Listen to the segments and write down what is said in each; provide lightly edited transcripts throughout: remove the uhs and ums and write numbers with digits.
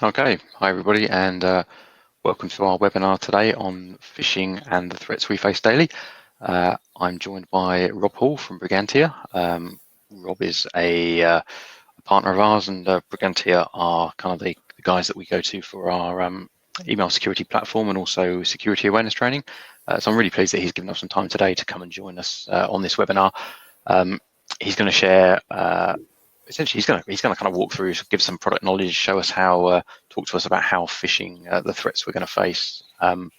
Okay, hi everybody, and welcome to our webinar today on phishing and the threats we face daily. I'm joined by Rob Hall from Brigantia. Rob is a partner of ours, and Brigantia are kind of the guys that we go to for our email security platform and also security awareness training. So I'm really pleased that he's given us some time today to come and join us on this webinar. He's going to share. Essentially, he's going to kind of walk through, give some product knowledge, show us how, talk to us about how phishing, the threats we're going to face, and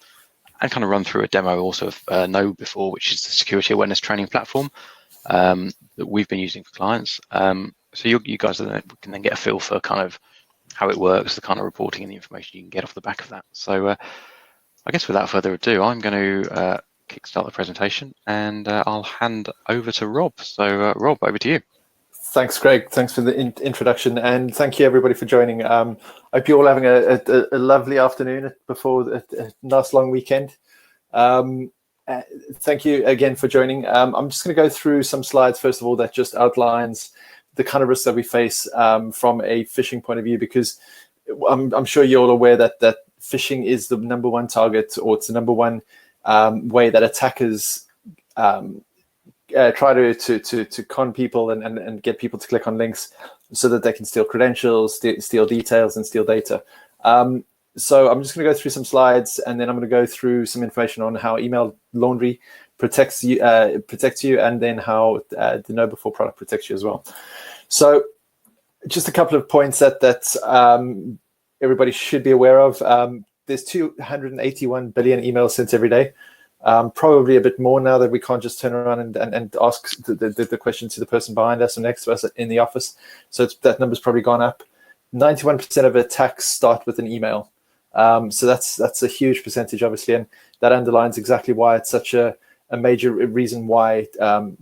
kind of run through a demo also of KnowBe4, which is the security awareness training platform that we've been using for clients. So you guys can then get a feel for kind of how it works, the kind of reporting and the information you can get off the back of that. So I guess without further ado, I'm going to kickstart the presentation, and I'll hand over to Rob. So Rob, over to you. Thanks, Greg. Thanks for the introduction, and thank you everybody for joining. I hope you're all having a lovely afternoon before a nice long weekend. Thank you again for joining. I'm just going to go through some slides, first of all, that just outlines the kind of risks that we face from a phishing point of view, because I'm sure you're all aware that phishing is the number one target, or it's the number one way that attackers try to con people and get people to click on links so that they can steal credentials, steal details, and steal data. So I'm just going to go through some slides, and then I'm going to go through some information on how email laundry protects you, and then how the KnowBe4 product protects you as well. So just a couple of points that everybody should be aware of. There's 281 billion emails sent every day. Probably a bit more now that we can't just turn around and ask the question to the person behind us or next to us in the office. So that number's probably gone up. 91% of attacks start with an email. So that's a huge percentage, obviously, and that underlines exactly why it's such a major reason why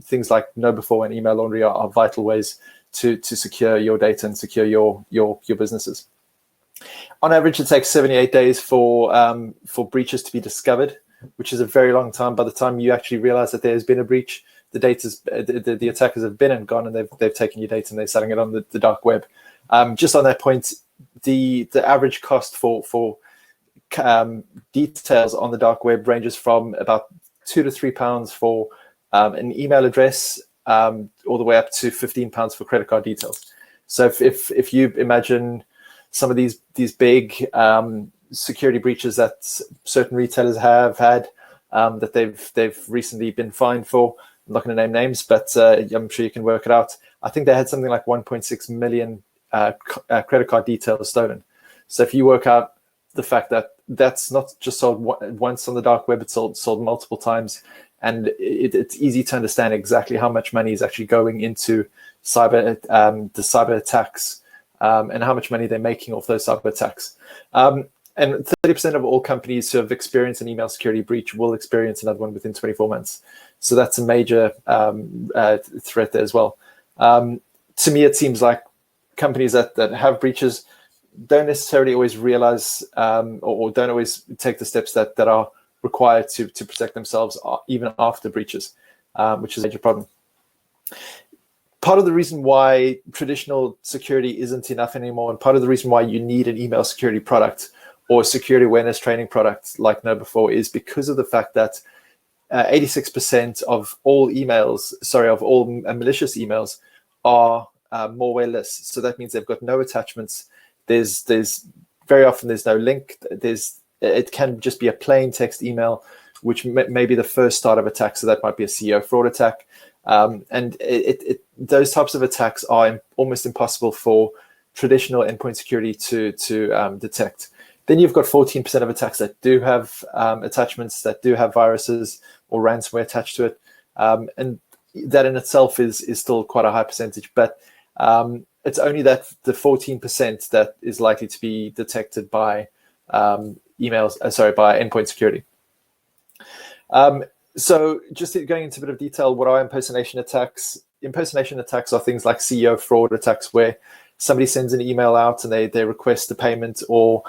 things like KnowBe4 and email laundry are vital ways to secure your data and secure your businesses. On average, it takes 78 days for breaches to be discovered, which is a very long time. By the time you actually realize that there's been a breach, the attackers have been and gone, and they've taken your data and they're selling it on the dark web. Just on that point, the average cost for details on the dark web ranges from about £2 to £3 for an email address, all the way up to £15 for credit card details. So if you imagine some of these big security breaches that certain retailers have had, that they've recently been fined for, I'm not going to name names, but I'm sure you can work it out. I think they had something like 1.6 million credit card details stolen. So if you work out the fact that that's not just sold once on the dark web, it's sold multiple times, and it's easy to understand exactly how much money is actually going into the cyber attacks, and how much money they're making off those cyber attacks. And 30% of all companies who have experienced an email security breach will experience another one within 24 months. So that's a major threat there as well. To me, it seems like companies that have breaches don't necessarily always realize or don't always take the steps that are required to protect themselves even after breaches, which is a major problem. Part of the reason why traditional security isn't enough anymore, and part of the reason why you need an email security product or security awareness training product like KnowBe4 is because of the fact that 86% of all malicious emails are malware lists. So that means they've got no attachments. There's very often there's no link. It can just be a plain text email, which may be the first start of attack. So that might be a CSO fraud attack. And those types of attacks are almost impossible for traditional endpoint security to detect. Then you've got 14% of attacks that do have attachments, that do have viruses or ransomware attached to it. And that in itself is still quite a high percentage, but it's only that the 14% that is likely to be detected by by endpoint security. So just going into a bit of detail, what are impersonation attacks? Impersonation attacks are things like CSO fraud attacks, where somebody sends an email out and they request a payment, or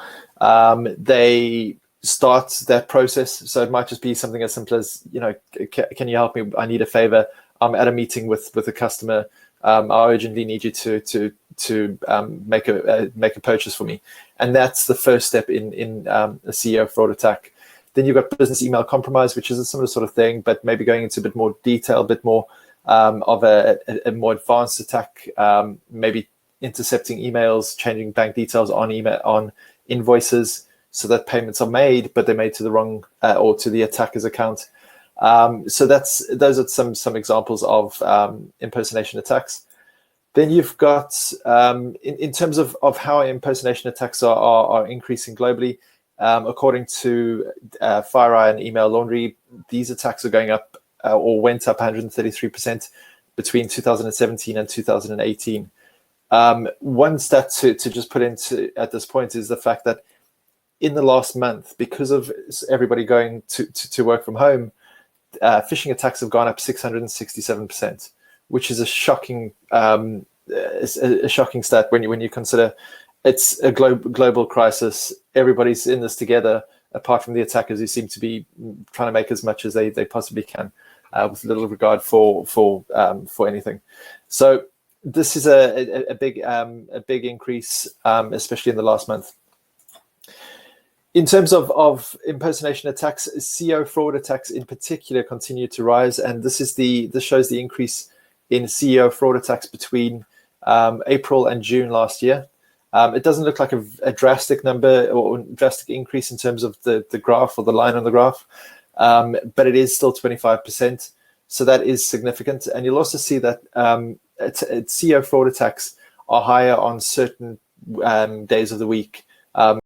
they start that process. So it might just be something as simple as, can you help me? I need a favor. I'm at a meeting with a customer I urgently need you to make a purchase for me. And that's the first step in a CEO fraud attack. Then you've got business email compromise, which is a similar sort of thing, but maybe going into a bit more detail, a bit more of a more advanced attack, maybe intercepting emails, changing bank details on invoices so that payments are made, but they're made to the wrong or to the attacker's account. So those are some examples of impersonation attacks. Then you've got, in terms of how impersonation attacks are increasing globally, according to FireEye and Email Laundry, these attacks are going up or went up 133% between 2017 and 2018. One stat to just put into at this point is the fact that in the last month, because of everybody going to work from home, phishing attacks have gone up 667%, which is a shocking stat when you consider it's a global crisis. Everybody's in this together, apart from the attackers who seem to be trying to make as much as they possibly can, with little regard for anything. So this is a big increase, especially in the last month. In terms of impersonation attacks, CEO fraud attacks in particular continue to rise, and this shows the increase in CEO fraud attacks between April and June last year. It doesn't look like a drastic number or drastic increase in terms of the graph or the line on the graph, but it is still 25%. So that is significant. And you'll also see that CEO fraud attacks are higher on certain days of the week,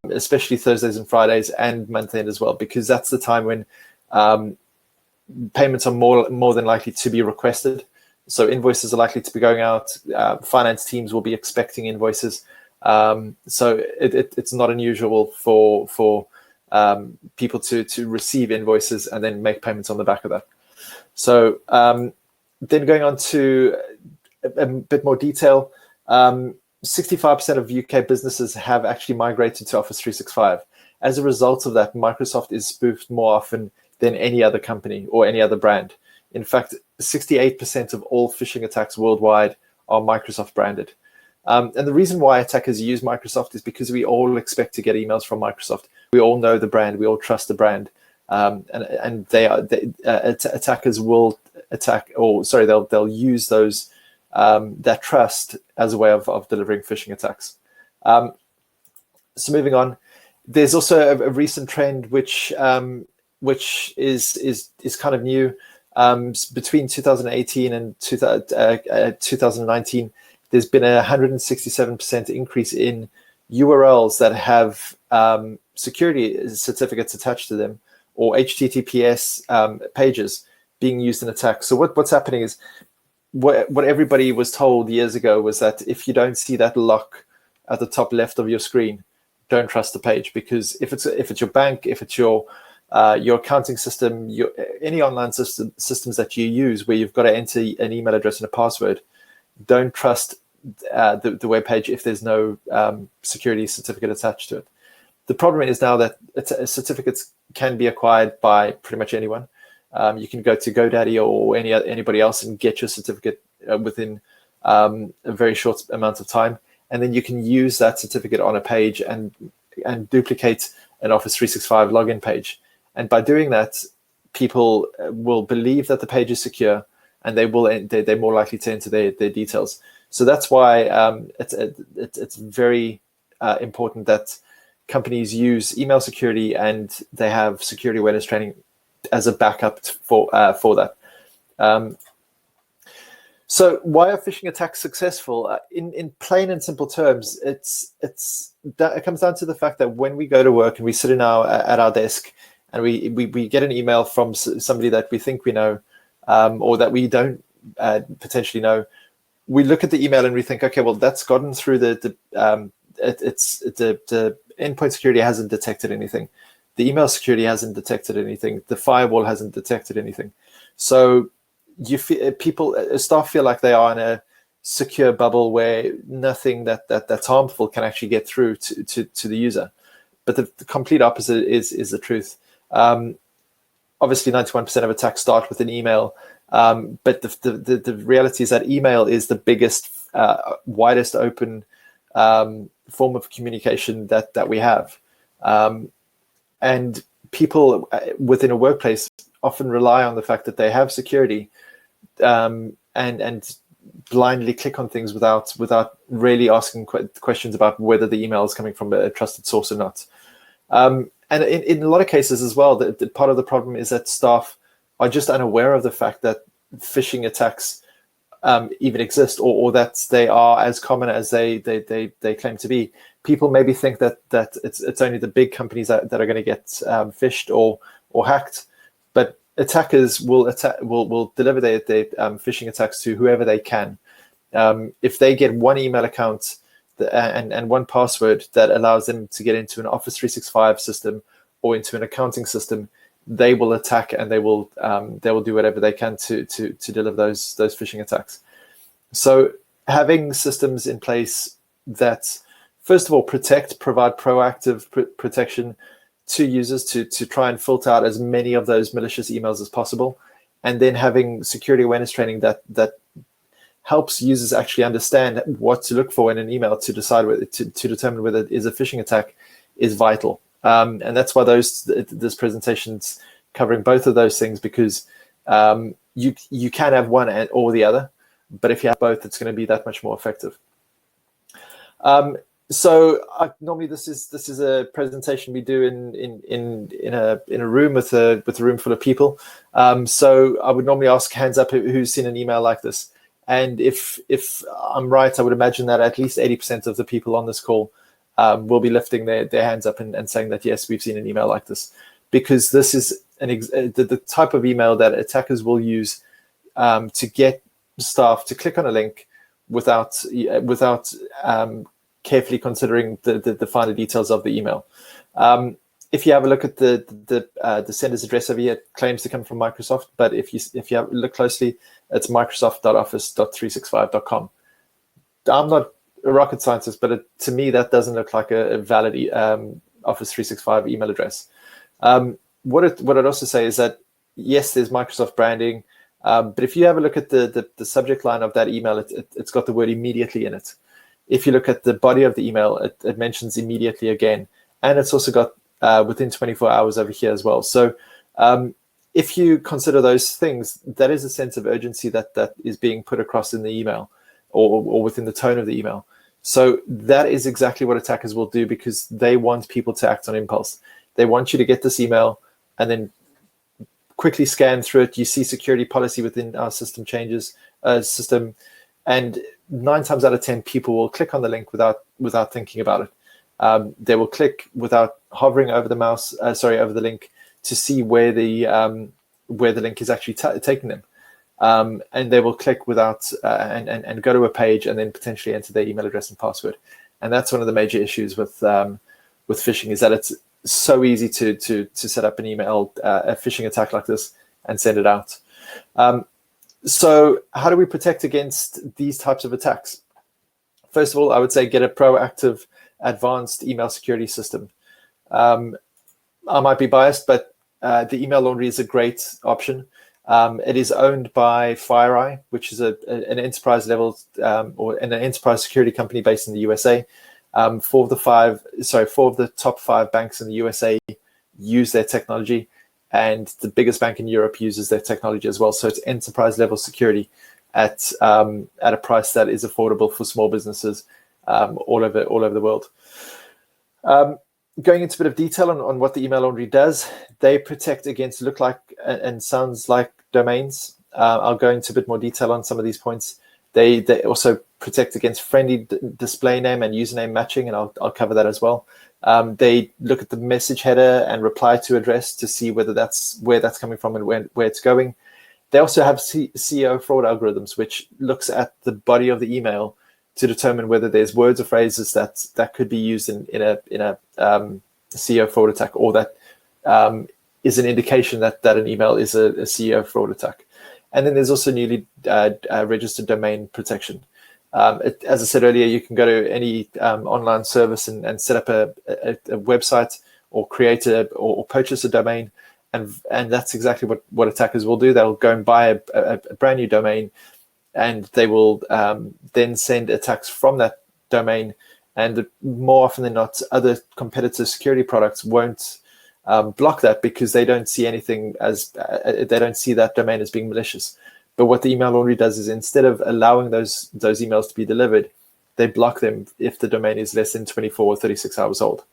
especially Thursdays and Fridays and month end as well, because that's the time when payments are more than likely to be requested. So invoices are likely to be going out. Finance teams will be expecting invoices. So it's not unusual for people to receive invoices and then make payments on the back of that. So then going on to a bit more detail, 65% of UK businesses have actually migrated to Office 365. As a result of that, Microsoft is spoofed more often than any other company or any other brand. In fact, 68% of all phishing attacks worldwide are Microsoft branded. And the reason why attackers use Microsoft is because we all expect to get emails from Microsoft. We all know the brand. We all trust the brand. And attackers will attack, they'll use those that trust as a way of delivering phishing attacks. So moving on, there's also a recent trend which is kind of new. Between 2018 and 2019, there's been a 167% increase in URLs that have security certificates attached to them, or HTTPS pages being used in attacks. So what's happening is what everybody was told years ago was that if you don't see that lock at the top left of your screen, don't trust the page, because if it's your bank, if it's your accounting system, any online systems that you use where you've got to enter an email address and a password, don't trust the web page if there's no security certificate attached to it. The problem is now that certificates can be acquired by pretty much anyone. You can go to GoDaddy or anybody else and get your certificate within a very short amount of time, and then you can use that certificate on a page and duplicate an Office 365 login page. And by doing that, people will believe that the page is secure, and they're more likely to enter their details. So that's why it's very important that companies use email security and they have security awareness training as a backup for that. So why are phishing attacks successful? In plain and simple terms, it comes down to the fact that when we go to work and we sit at our desk and we get an email from somebody that we think we know, or that we don't potentially know, we look at the email and we think, okay, well, that's gotten through the endpoint security hasn't detected anything. The email security hasn't detected anything. The firewall hasn't detected anything. So staff feel like they are in a secure bubble where nothing that's harmful can actually get through to the user. But the complete opposite is the truth. Obviously, 91% of attacks start with an email. But the reality is that email is the biggest, widest open form of communication that we have. And people within a workplace often rely on the fact that they have security, and blindly click on things without really asking questions about whether the email is coming from a trusted source or not. And in a lot of cases as well, the part of the problem is that staff are just unaware of the fact that phishing attacks even exist, or that they are as common as they claim to be. People maybe think that it's only the big companies that are going to get phished or hacked, but attackers will deliver their phishing attacks to whoever they can. If they get one email account and one password that allows them to get into an Office 365 system or into an accounting system, they will attack, and they will do whatever they can to deliver those phishing attacks. So having systems in place that, first of all, provide proactive protection to users to try and filter out as many of those malicious emails as possible, and then having security awareness training that helps users actually understand what to look for in an email to decide whether to determine whether it is a phishing attack is vital. And that's why this presentation's covering both of those things, because you can have one or the other, but if you have both, it's going to be that much more effective. So normally this is a presentation we do in a room with a room full of people. So I would normally ask hands up who's seen an email like this, and if I'm right, I would imagine that at least 80% of the people on this call will be lifting their hands up and saying that yes, we've seen an email like this, because this is the type of email that attackers will use to get staff to click on a link without carefully considering the finer details of the email. If you have a look at the sender's address over here, it claims to come from Microsoft, but if you look closely, it's microsoft.office.365.com. I'm not a rocket scientist, but to me that doesn't look like a valid Office 365 email address. What I'd also say is that yes, there's Microsoft branding, but if you have a look at the subject line of that email, it's got the word immediately in it. If you look at the body of the email, it mentions immediately again, and it's also got within 24 hours over here as well. So if you consider those things, that is a sense of urgency that is being put across in the email or within the tone of the email. So that is exactly what attackers will do, because they want people to act on impulse. They want you to get this email and then quickly scan through it. You see security policy within our system, and 9 times out of 10 people will click on the link without thinking about it. They will click without hovering over the over the link to see where the link is actually taking them, and they will click without and go to a page and then potentially enter their email address and password. And that's one of the major issues with phishing, is that it's so easy to set up an email a phishing attack like this and send it out. So how do we protect against these types of attacks? First of all, I would say get a proactive, advanced email security system. I might be biased, but the Email Laundry is a great option. It is owned by FireEye, which is an enterprise level or an enterprise security company based in the USA. 4 of the top 5 banks in the USA use their technology, and the biggest bank in Europe uses their technology as well. So it's enterprise level security at a price that is affordable for small businesses all over the world. Going into a bit of detail on what the Email Laundry does, they protect against look like and sounds like domains. I'll go into a bit more detail on some of these points. They also protect against friendly display name and username matching, and I'll cover that as well. They look at the message header and reply to address to see whether where that's coming from and where it's going. They also have CSO fraud algorithms, which looks at the body of the email to determine whether there's words or phrases that could be used in a CEO fraud attack, or that is an indication that an email is a CEO fraud attack. And then there's also newly registered domain protection. As I said earlier, you can go to any online service and set up a website or create or purchase a domain, And that's exactly what attackers will do. They'll go and buy a brand new domain, and they will then send attacks from that domain. And more often than not, other competitor security products won't block that, because they don't see anything as they don't see that domain as being malicious. But what the email laundry does is, instead of allowing those emails to be delivered, they block them if the domain is less than 24 or 36 hours old.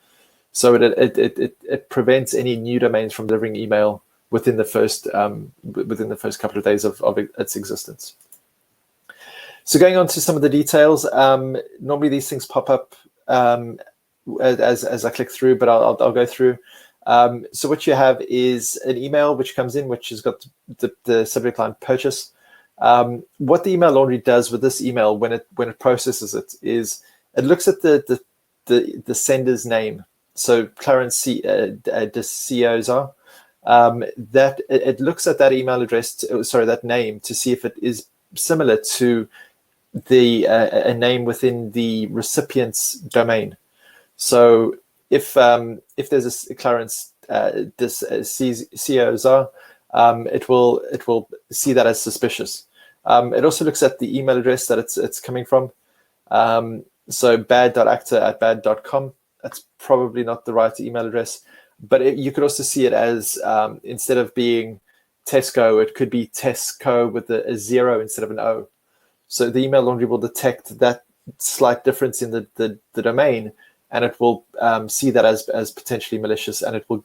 So it prevents any new domains from delivering email within the first couple of days of its existence. So going on to some of the details, normally these things pop up as I click through, but I'll go through. So what you have is an email which comes in, which has got the subject line purchase. What the email laundry does with this email when it processes it is it looks at the sender's name. So Clarence the CEOs are that it looks at that email address, that name, to see if it is similar to a name within the recipient's domain. So if there's a Clarence CEOs are, it will see that as suspicious. It also looks at the email address that it's coming from. So bad.actor@bad.com. That's probably not the right email address, but you could also see it as instead of being Tesco, it could be Tesco with a 0 instead of an O. So the email laundry will detect that slight difference in the domain, and it will see that as potentially malicious, and it will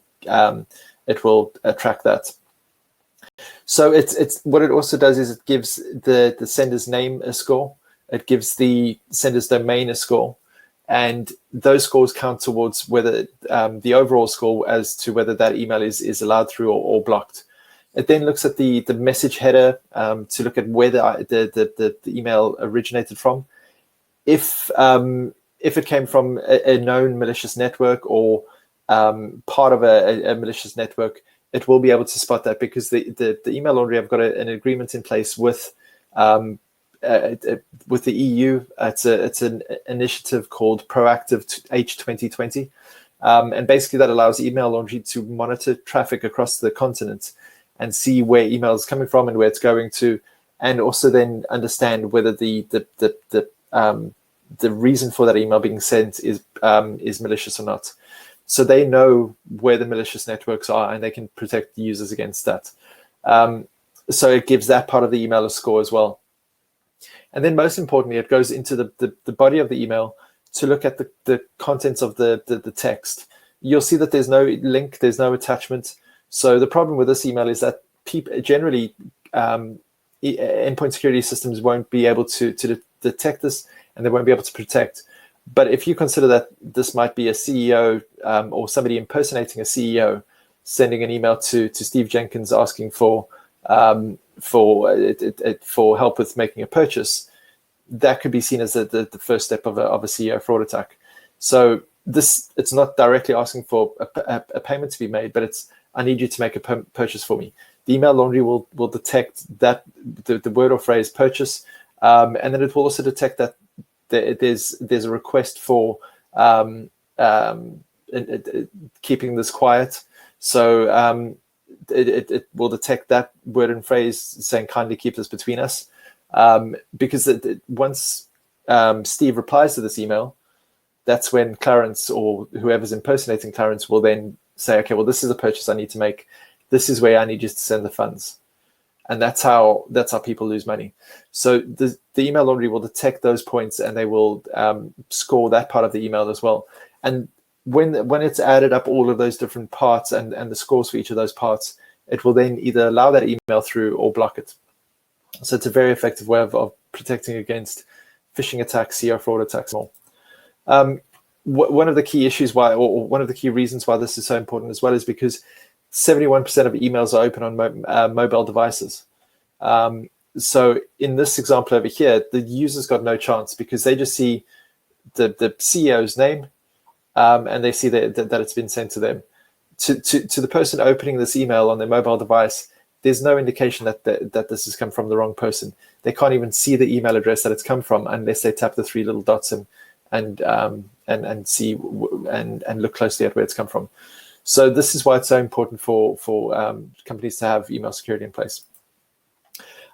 track that. So it's what it also does is it gives the sender's name a score. It gives the sender's domain a score, and those scores count towards whether the overall score as to whether that email is allowed through or blocked. It then looks at the message header to look at where the email originated from. If it came from a known malicious network or part of a malicious network, it will be able to spot that, because the email laundry have got an agreement in place with the EU. It's an initiative called Proactive H 2020, and basically that allows email laundry to monitor traffic across the continent and see where email is coming from and where it's going to, and also then understand whether the reason for that email being sent is malicious or not. So they know where the malicious networks are, and they can protect the users against that. So it gives that part of the email a score as well. And then most importantly, it goes into the body of the email to look at the contents of the text. You'll see that there's no link, there's no attachment. So the problem with this email is that people generally endpoint security systems won't be able to detect this, and they won't be able to protect. But if you consider that this might be a CEO or somebody impersonating a CEO sending an email to Steve Jenkins asking for help with making a purchase, that could be seen as the first step of a CEO fraud attack. So it's not directly asking for a payment to be made, but it's, I need you to make a purchase for me. The email laundry will detect that the word or phrase purchase, and then it will also detect that there's a request for keeping this quiet. So it will detect that word and phrase saying, kindly keep this between us. Because once Steve replies to this email, that's when Clarence or whoever's impersonating Clarence will then say, okay, well, this is a purchase I need to make. This is where I need you to send the funds. And that's how people lose money. So the email laundry will detect those points, and they will score that part of the email as well. And when it's added up all of those different parts and the scores for each of those parts, it will then either allow that email through or block it. So it's a very effective way of protecting against phishing attacks, CSO fraud attacks, and more. One of the key issues or one of the key reasons why this is so important as well is because 71% of emails are open on mobile devices. So in this example over here, the user's got no chance because they just see the CEO's name and they see that it's been sent to them. To the person opening this email on their mobile device, there's no indication that this has come from the wrong person. They can't even see the email address that it's come from unless they tap the three little dots and see and look closely at where it's come from. So this is why it's so important for companies to have email security in place.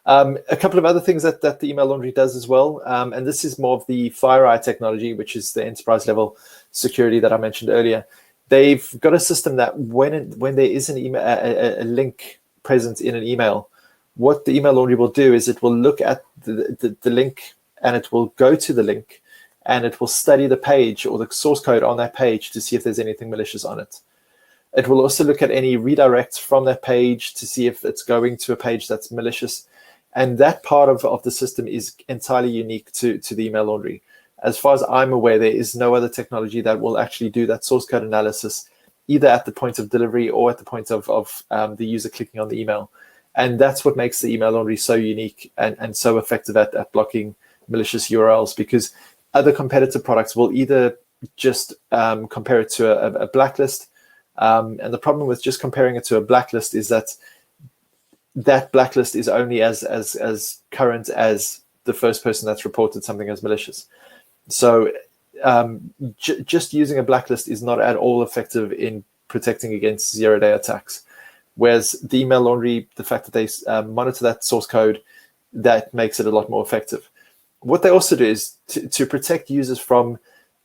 A couple of other things that the email laundry does as well, and this is more of the FireEye technology, which is the enterprise level security that I mentioned earlier. They've got a system that when there is an email, a link present in an email, what the email laundry will do is it will look at the link, and it will go to the link, and it will study the page or the source code on that page to see if there's anything malicious on it. It will also look at any redirects from that page to see if it's going to a page that's malicious. And that part of the system is entirely unique to the email laundry. As far as I'm aware, there is no other technology that will actually do that source code analysis, either at the point of delivery or at the point of the user clicking on the email. And that's what makes the email laundry so unique and so effective at blocking malicious URLs, because other competitor products will either just compare it to a blacklist. And the problem with just comparing it to a blacklist is that blacklist is only as current as the first person that's reported something as malicious. So just using a blacklist is not at all effective in protecting against zero-day attacks. Whereas the email laundry, the fact that they monitor that source code, that makes it a lot more effective. What they also do is to protect users from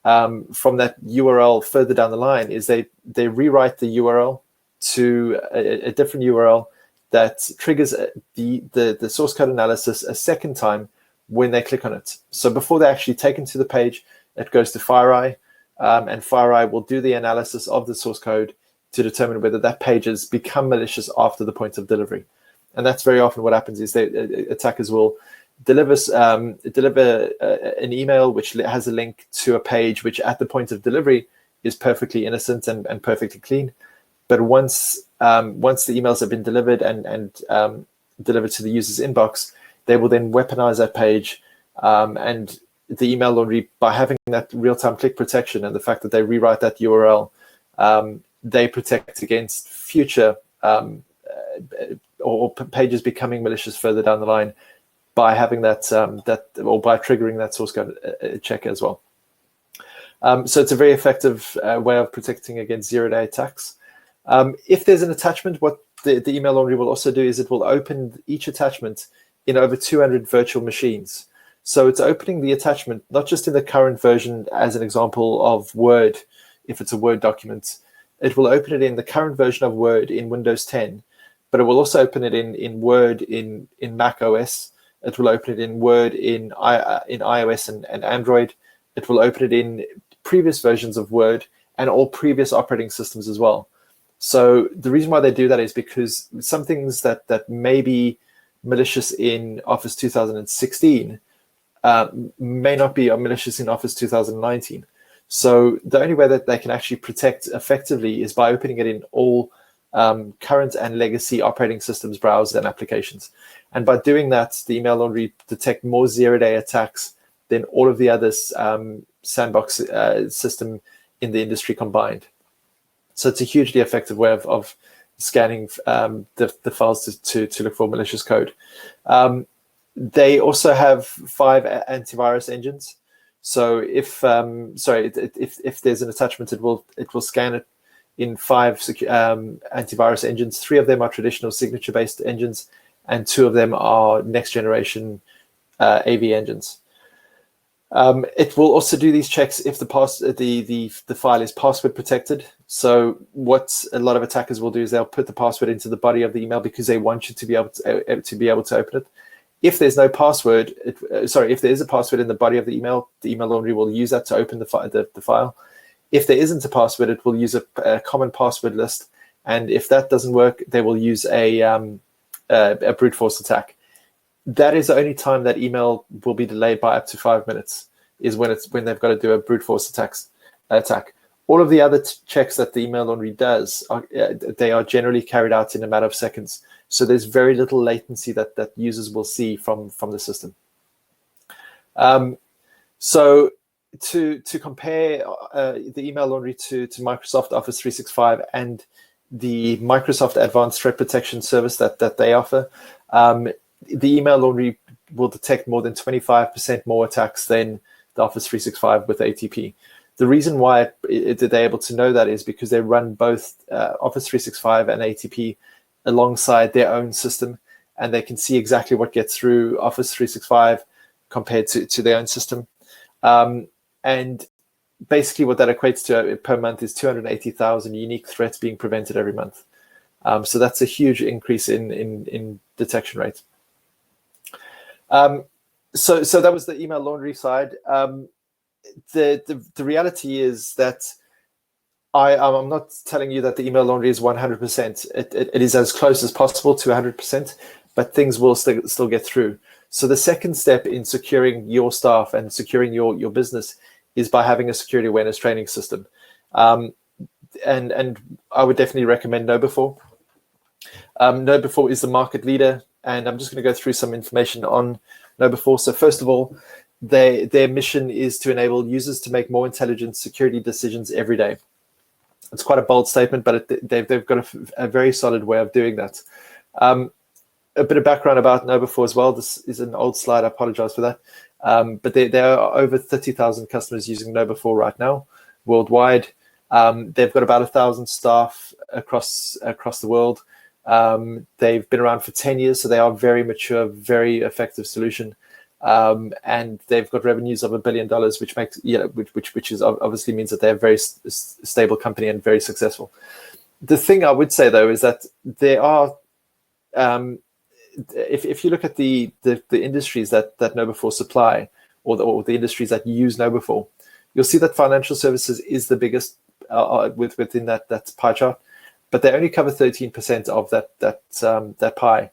that URL further down the line is they rewrite the URL to a different URL that triggers the source code analysis a second time when they click on it. So before they're actually taken to the page, it goes to FireEye, and FireEye will do the analysis of the source code to determine whether that page has become malicious after the point of delivery. And that's very often what happens is attackers will deliver an email which has a link to a page which at the point of delivery is perfectly innocent and perfectly clean. But once the emails have been delivered and delivered to the user's inbox, they will then weaponize that page. And the email laundry, by having that real-time click protection and the fact that they rewrite that URL, they protect against future or pages becoming malicious further down the line by having that or by triggering that source code check as well. So it's a very effective way of protecting against zero-day attacks. If there's an attachment, what the email laundry will also do is it will open each attachment in over 200 virtual machines. So it's opening the attachment, not just in the current version, as an example of Word, if it's a Word document. It will open it in the current version of Word in Windows 10, but it will also open it in Word in Mac OS. It will open it in Word in iOS and Android. It will open it in previous versions of Word and all previous operating systems as well. So the reason why they do that is because some things that may be malicious in Office 2016 may not be malicious in Office 2019. So the only way that they can actually protect effectively is by opening it in all current and legacy operating systems, browsers, and applications. And by doing that, the email laundry detect more zero-day attacks than all of the other sandbox system in the industry combined. So it's a hugely effective way of scanning the files to look for malicious code. They also have 5 antivirus engines. So if there's an attachment, it will scan it in 5 antivirus engines. 3 of them are traditional signature-based engines, and 2 of them are next-generation AV engines. It will also do these checks if the file is password protected. So what a lot of attackers will do is they'll put the password into the body of the email because they want you to be able to open it. If there's no password, if there is a password in the body of the email laundry will use that to open the file. If there isn't a password, it will use a common password list, and if that doesn't work, they will use a brute force attack. That is the only time that email will be delayed by up to 5 minutes, is when they've got to do a brute force attack. All of the other checks that the email laundry does, they are generally carried out in a matter of seconds. So there's very little latency that users will see from the system. So to compare the email laundry to Microsoft Office 365 and the Microsoft Advanced Threat Protection service that they offer, the email laundry will detect more than 25% more attacks than the Office 365 with ATP. The reason why they're able to know that is because they run both Office 365 and ATP alongside their own system, and they can see exactly what gets through Office 365 compared to their own system. And basically what that equates to per month is 280,000 unique threats being prevented every month. So that's a huge increase in detection rate. So that was the email laundry side. The reality is that I'm not telling you that the email laundry is 100%. It is as close as possible to 100%, but things will still get through. So the second step in securing your staff and securing your business is by having a security awareness training system. And I would definitely recommend KnowBe4. KnowBe4 is the market leader, and I'm just going to go through some information on KnowBe4. So first of all, their mission is to enable users to make more intelligent security decisions every day. It's quite a bold statement, but they've got a very solid way of doing that. A bit of background about KnowBe4 as well. This is an old slide. I apologize for that. But there are over 30,000 customers using KnowBe4 right now worldwide. They've got about 1,000 staff across the world. They've been around for 10 years, so they are very mature, very effective solution. And they've got revenues of $1 billion, which makes which is obviously means that they're a very stable company and very successful. The thing I would say though is that there are, if you look at the industries that KnowBe4 supply, or the industries that use KnowBe4, you'll see that financial services is the biggest within that pie chart, but they only cover 13% of that pie.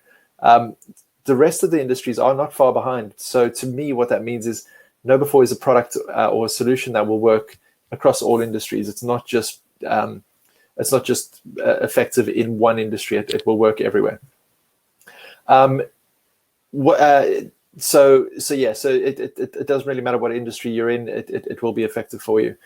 The rest of the industries are not far behind. So to me, what that means is KnowBe4 is a product or a solution that will work across all industries. It's not just effective in one industry. It will work everywhere. So it doesn't really matter what industry you're in. It will be effective for you.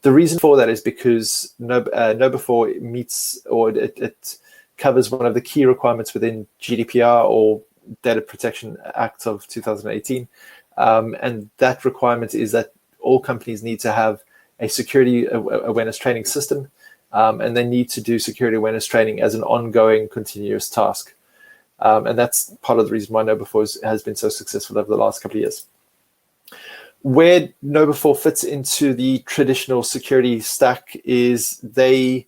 The reason for that is because KnowBe4 meets, or it covers one of the key requirements within GDPR, or Data Protection Act of 2018, and that requirement is that all companies need to have a security awareness training system, and they need to do security awareness training as an ongoing, continuous task. And that's part of the reason why KnowBe4 has been so successful over the last couple of years. Where KnowBe4 fits into the traditional security stack is they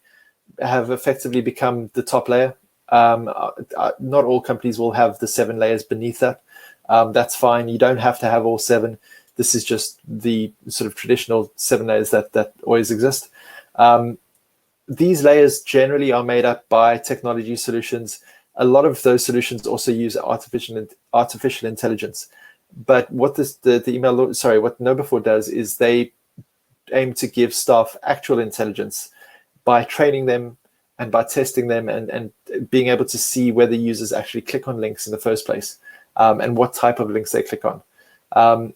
have effectively become the top layer. Not all companies will have the 7 layers beneath that. That's fine. You don't have to have all 7. This is just the sort of traditional 7 layers that always exist. These layers generally are made up by technology solutions. A lot of those solutions also use artificial intelligence. But what what KnowBe4 does is they aim to give staff actual intelligence by training them and by testing them and being able to see whether users actually click on links in the first place, and what type of links they click on.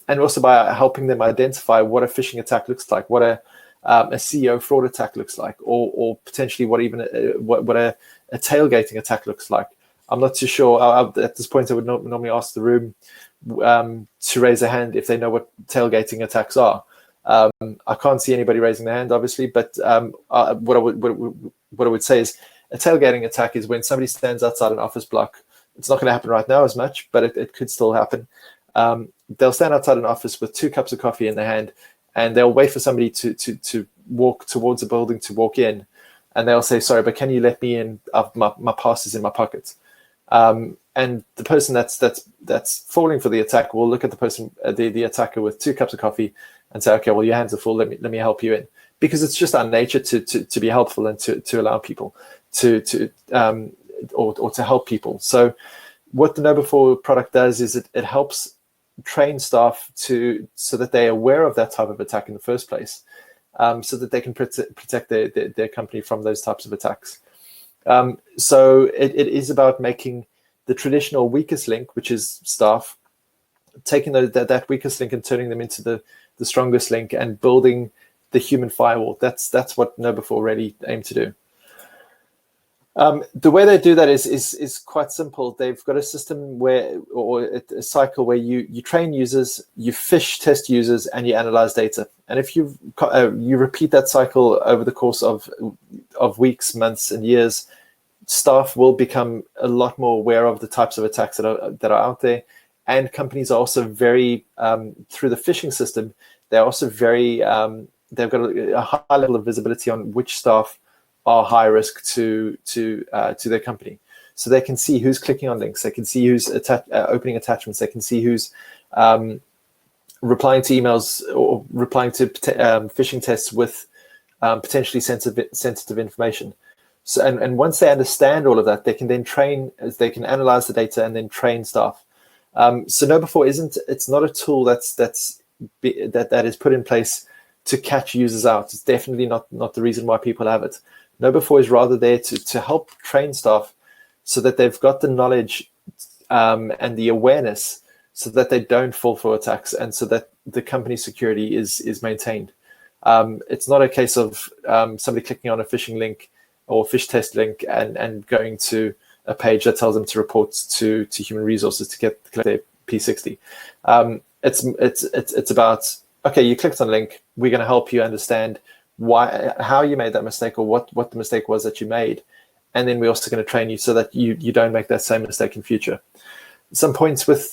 And also by helping them identify what a phishing attack looks like, what a CSO fraud attack looks like, or potentially what a tailgating attack looks like. I'm not too sure. At this point, I would normally ask the room to raise a hand if they know what tailgating attacks are. I can't see anybody raising their hand, obviously, but what I would say is a tailgating attack is when somebody stands outside an office block. It's not going to happen right now as much, but it could still happen. They'll stand outside an office with 2 cups of coffee in their hand, and they'll wait for somebody to walk towards a building to walk in, and they'll say, "Sorry, but can you let me in? My pass is in my pocket." And the person that's falling for the attack will look at the person, the attacker, with 2 cups of coffee, and say, "Okay, well, your hands are full. Let me help you in," because it's just our nature to be helpful and to allow people to help people. So what the KnowBe4 product does is it helps train staff so that they're aware of that type of attack in the first place, so that they can protect their company from those types of attacks. So it is about making the traditional weakest link, which is staff, taking that weakest link and turning them into the strongest link and building the human firewall. That's what KnowBe4 really aim to do. The way they do that is quite simple. They've got a system where, or a cycle where you train users, you phish test users, and you analyze data. And if you repeat that cycle over the course of weeks, months, and years, staff will become a lot more aware of the types of attacks that are out there. And companies are also very, through the phishing system, they're also very, they've got a high level of visibility on which staff are high risk to their company. So they can see who's clicking on links, they can see who's opening attachments, they can see who's replying to emails or replying to phishing tests with potentially sensitive information. So, and once they understand all of that, they can then train, they can analyze the data and then train staff. So KnowBe4 it's not a tool that is put in place to catch users out. It's definitely not the reason why people have it. KnowBe4 is rather there to help train staff so that they've got the knowledge and the awareness so that they don't fall for attacks and so that the company security is maintained. It's not a case of somebody clicking on a phishing link or phish test link and going to a page that tells them to report to human resources to get their P60. It's about, okay, you clicked on a link, we're going to help you understand how you made that mistake or what the mistake was that you made. And then we're also going to train you so that you don't make that same mistake in future. Some points with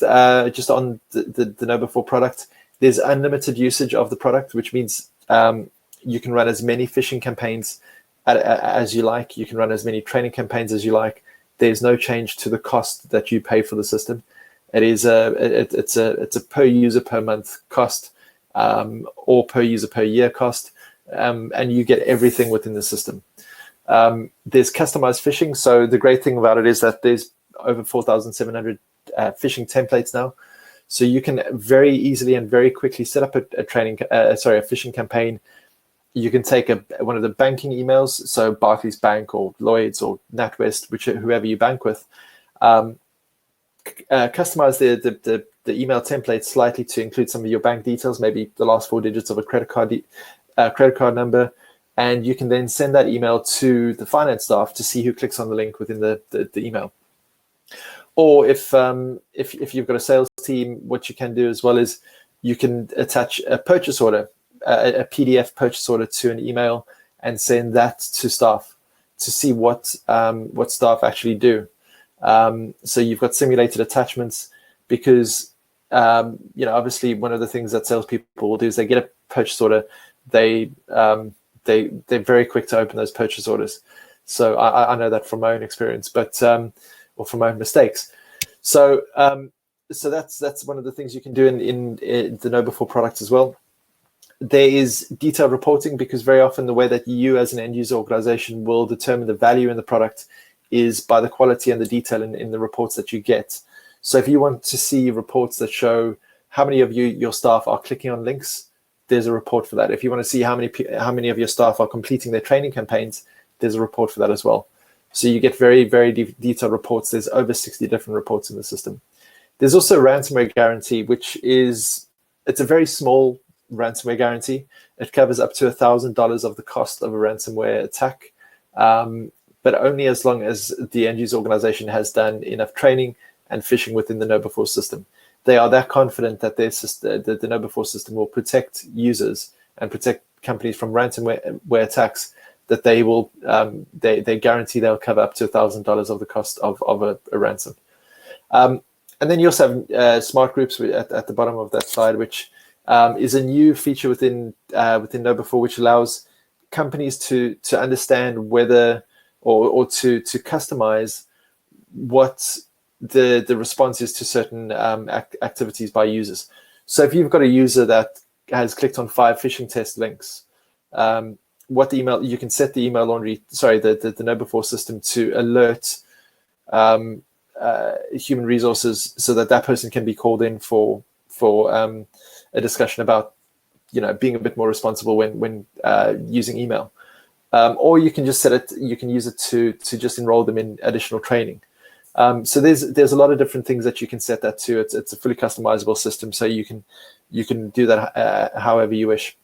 just on the KnowBe4 product, there's unlimited usage of the product, which means you can run as many phishing campaigns as you like. You can run as many training campaigns as you like. There's no change to the cost that you pay for the system. It's a per user per month cost or per user per year cost. And you get everything within the system. There's customized phishing. So the great thing about it is that there's over 4,700 phishing templates now. So you can very easily and very quickly set up a phishing campaign. You can take one of the banking emails, so Barclays Bank or Lloyd's or NatWest, whoever you bank with, customize the email template slightly to include some of your bank details, maybe the last 4 digits of a credit card number, and you can then send that email to the finance staff to see who clicks on the link within the email. Or if you've got a sales team, what you can do as well is you can attach a purchase order, a PDF purchase order to an email and send that to staff to see what staff actually do. So you've got simulated attachments because obviously one of the things that salespeople will do is they get a purchase order. They're very quick to open those purchase orders. So I know that from my own experience, but or from my own mistakes. So that's one of the things you can do in the KnowBe4 product as well. There is detailed reporting because very often the way that you as an end user organization will determine the value in the product is by the quality and the detail in the reports that you get. So if you want to see reports that show how many of your staff are clicking on links, there's a report for that. If you want to see how many of your staff are completing their training campaigns, there's a report for that as well. So you get very, very detailed reports. There's over 60 different reports in the system. There's also a ransomware guarantee, it's a very small ransomware guarantee. It covers up to $1,000 of the cost of a ransomware attack, but only as long as the end user organization has done enough training and phishing within the KnowBe4 system. They are that confident that the KnowBe4 system will protect users and protect companies from ransomware attacks that they will they guarantee they'll cover up to $1,000 of the cost of a ransom. And then you also have smart groups at the bottom of that slide, which is a new feature within KnowBe4, which allows companies to understand whether or to customize what the response is to certain activities by users. So if you've got a user that has clicked on 5 phishing test links, what the email, you can set the email laundry, the KnowBe4 system to alert human resources so that person can be called in for a discussion about being a bit more responsible when using email, or you can just set it. You can use it to just enroll them in additional training. So there's a lot of different things that you can set that to. It's a fully customizable system, so you can do that however you wish.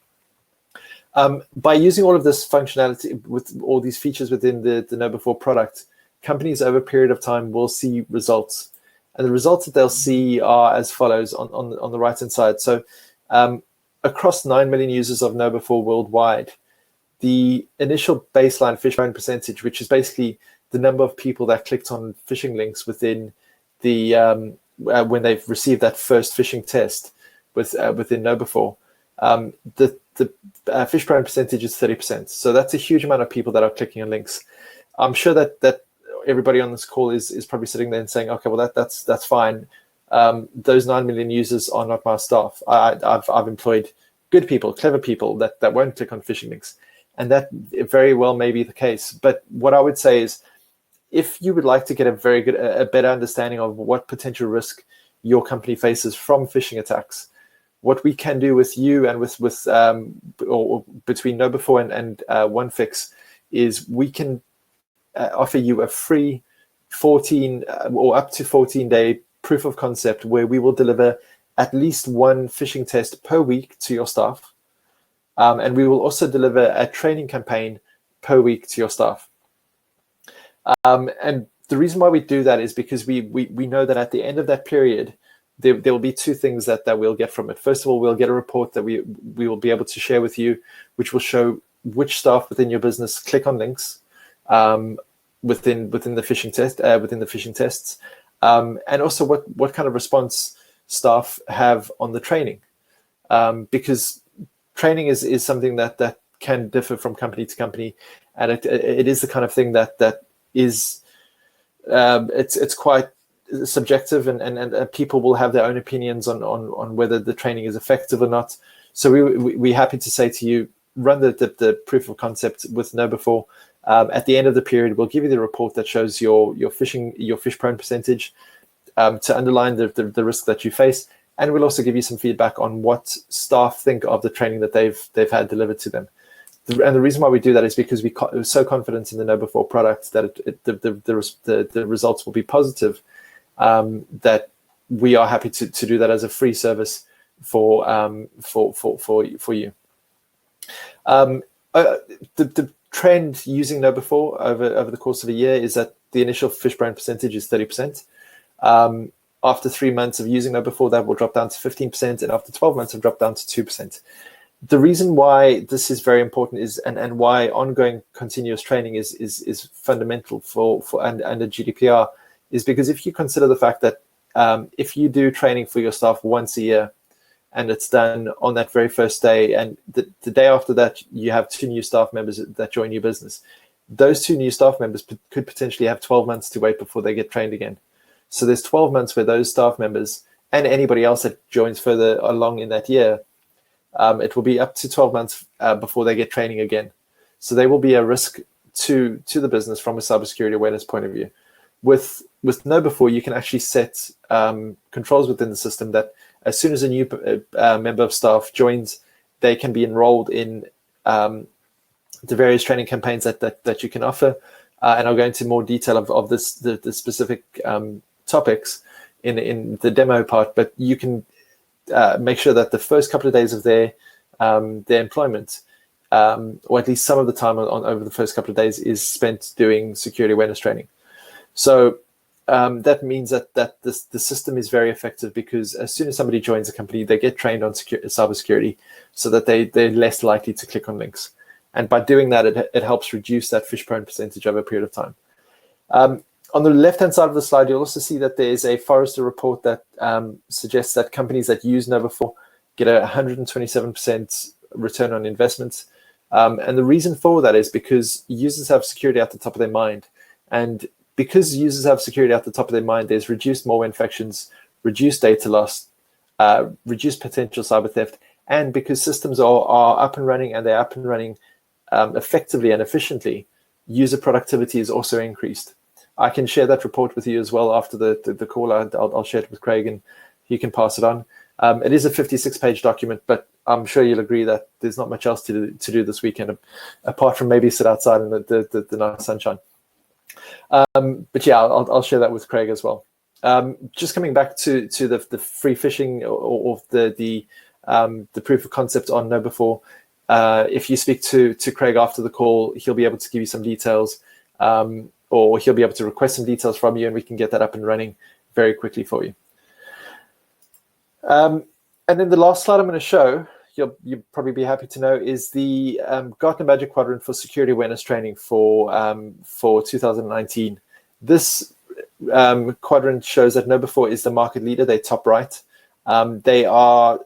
By using all of this functionality with all these features within the Know Before product, companies over a period of time will see results. And the results that they'll see are as follows on the right-hand side. So across 9 million users of Know Before worldwide, the initial baseline phish-prone percentage, which is basically the number of people that clicked on phishing links within the when they've received that first phishing test within Know Before, the phish-prone percentage is 30%. So that's a huge amount of people that are clicking on links. I'm sure that everybody on this call is probably sitting there and saying, okay, well that's fine. Those 9 million users are not my staff. I've employed good people, clever people that won't click on phishing links, and that very well may be the case. But what I would say is, if you would like to get a better understanding of what potential risk your company faces from phishing attacks, what we can do with you and with or between Know Before and OneFix is we can offer you a free 14 or up to 14-day proof of concept where we will deliver at least one phishing test per week to your staff. And we will also deliver a training campaign per week to your staff. And the reason why we do that is because we know that at the end of that period, there will be two things that we'll get from it. First of all, we'll get a report that we will be able to share with you, which will show which staff within your business click on links within the phishing test, within the phishing tests, and also what kind of response staff have on the training, because training is something that can differ from company to company, and it is the kind of thing that is it's quite subjective, and people will have their own opinions on whether the training is effective or not. So we're happy to say to you, run the proof of concept with Know Before. At the end of the period, we'll give you the report that shows your phish-prone percentage to underline the risk that you face, and we'll also give you some feedback on what staff think of the training that they've had delivered to them. And the reason why we do that is because we're so confident in the Know Before product that the results will be positive, that we are happy to do that as a free service for you. The trend using Know Before over the course of a year is that the initial phish-prone percentage is 30%. After 3 months of using Know Before, that will drop down to 15%, and after 12 months, it'll drop down to 2%. The reason why this is very important is, and why ongoing continuous training is fundamental for under GDPR, is because if you consider the fact that if you do training for your staff once a year, and it's done on that very first day, and the day after that, you have 2 new staff members that join your business, those 2 new staff members could potentially have 12 months to wait before they get trained again. So there's 12 months where those staff members and anybody else that joins further along in that year, it will be up to 12 months before they get training again. So they will be a risk to the business from a cybersecurity awareness point of view. With Know Before, you can actually set controls within the system that as soon as a new member of staff joins, they can be enrolled in the various training campaigns that you can offer. And I'll go into more detail of the specific topics in the demo part, but you can make sure that the first couple of days of their employment, or at least some of the time over the first couple of days, is spent doing security awareness training. So that means that the system is very effective, because as soon as somebody joins a company, they get trained on cybersecurity, so that they're less likely to click on links. And by doing that, it helps reduce that phish-prone percentage over a period of time. On the left-hand side of the slide, you'll also see that there's a Forrester report that suggests that companies that use Know Before get a 127% return on investment. And the reason for that is because users have security at the top of their mind. And because users have security at the top of their mind, there's reduced malware infections, reduced data loss, reduced potential cyber theft. And because systems are up and running, and they're up and running effectively and efficiently, user productivity is also increased. I can share that report with you as well after the call. I'll share it with Craig, and he can pass it on. It is a 56-page document, but I'm sure you'll agree that there's not much else to do this weekend, apart from maybe sit outside in the nice sunshine. But yeah, I'll share that with Craig as well. Just coming back to the free phishing or the proof of concept on Know Before, if you speak to Craig after the call, he'll be able to give you some details, or he'll be able to request some details from you, and we can get that up and running very quickly for you. And then the last slide I'm going to show, you'll probably be happy to know, is the Gartner Magic Quadrant for Security Awareness Training for 2019. This quadrant shows that KnowBe4 is the market leader. They're top right. They are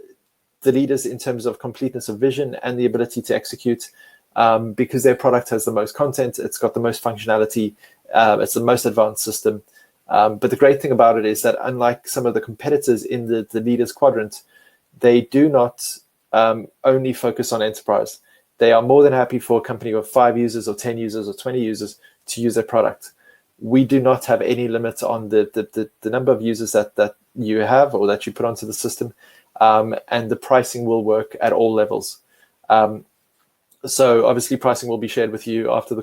the leaders in terms of completeness of vision and the ability to execute, because their product has the most content, it's got the most functionality, it's the most advanced system. But the great thing about it is that, unlike some of the competitors in the leaders quadrant, they do not only focus on enterprise. They are more than happy for a company of 5 users or 10 users or 20 users to use their product. We do not have any limit on the number of users that you have or that you put onto the system, and the pricing will work at all levels. So obviously pricing will be shared with you after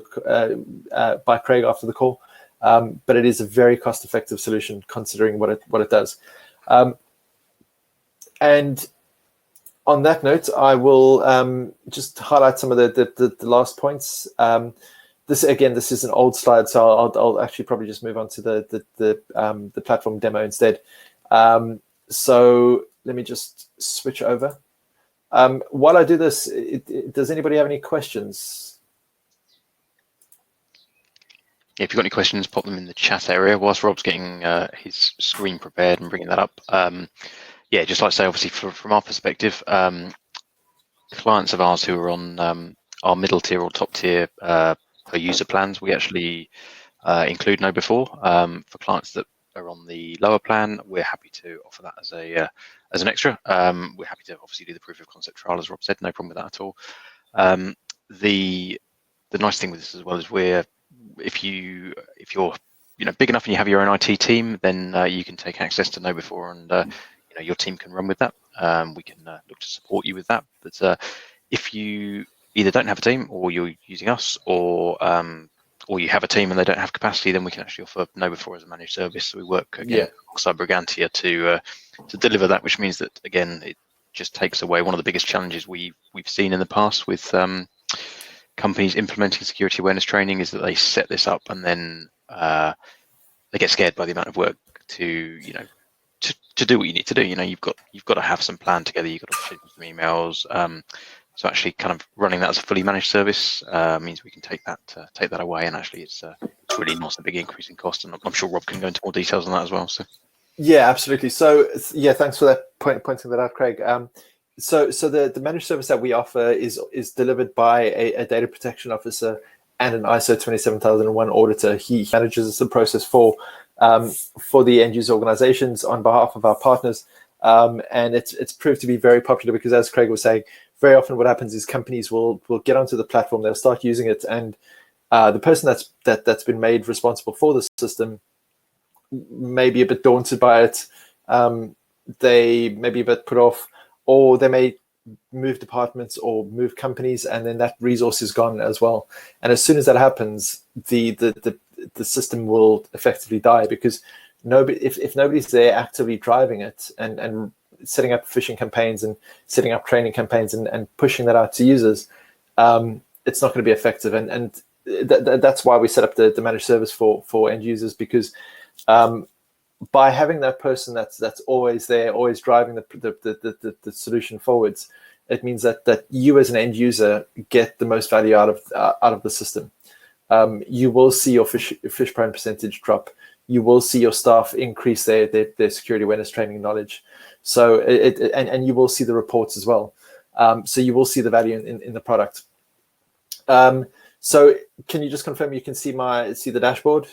by Craig after the call, but it is a very cost-effective solution considering what it does. And on that note, I will just highlight some of the last points. This is an old slide, so I'll actually probably just move on to the platform demo instead. So let me just switch over. While I do this, does anybody have any questions? Yeah, if you've got any questions, pop them in the chat area whilst Rob's getting his screen prepared and bringing that up. Yeah, just like I say, obviously from our perspective, clients of ours who are on our middle tier or top tier per user plans, we actually include KnowBe4. For clients that are on the lower plan, we're happy to offer that as an extra. We're happy to obviously do the proof of concept trial, as Rob said, no problem with that at all. The nice thing with this as well is if you're big enough and you have your own IT team, then you can take access to KnowBe4 and your team can run with that. We can look to support you with that. But if you either don't have a team, or you're using us, or you have a team and they don't have capacity, then we can actually offer KnowBe4 as a managed service. So we work alongside Brigantia to deliver that, which means that, again, it just takes away one of the biggest challenges we've seen in the past with companies implementing security awareness training, is that they set this up and then they get scared by the amount of work to do what you need to do. You've got to have some plan together. You've got to shoot some emails. So actually, kind of running that as a fully managed service means we can take that away, and actually, it's really not a big increase in cost. And I'm sure Rob can go into more details on that as well. So. Yeah, absolutely. So yeah, thanks for that pointing that out, Craig. So the managed service that we offer is delivered by a data protection officer and an ISO 27001 auditor. He manages the process for the end user organizations on behalf of our partners, and it's proved to be very popular because, as Craig was saying, very often what happens is companies will get onto the platform, they'll start using it, and the person that's been made responsible for the system may be a bit daunted by it. They may be a bit put off, or they may move departments or move companies, and then that resource is gone as well. And as soon as that happens, the system will effectively die, because if nobody's there actively driving it and setting up phishing campaigns and setting up training campaigns and pushing that out to users, it's not going to be effective. And that's why we set up the managed service for end users, because by having that person that's always there, always driving the solution forwards, it means that you as an end user get the most value out of the system. You will see your phish prone percentage drop. You will see your staff increase their security awareness training knowledge. So and you will see the reports as well. So you will see the value in the product. So can you just confirm you can see the dashboard?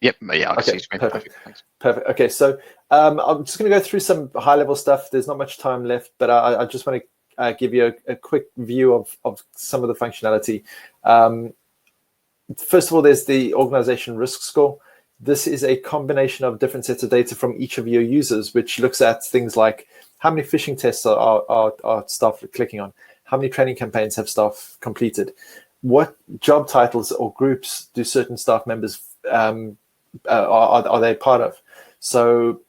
Yep. Yeah. I see. Perfect. Thanks. Perfect. Okay. So I'm just going to go through some high level stuff. There's not much time left, but I just want to give you a quick view of some of the functionality. First of all, there's the organization risk score. This is a combination of different sets of data from each of your users, which looks at things like how many phishing tests are staff clicking on, how many training campaigns have staff completed, what job titles or groups do certain staff members are they part of. So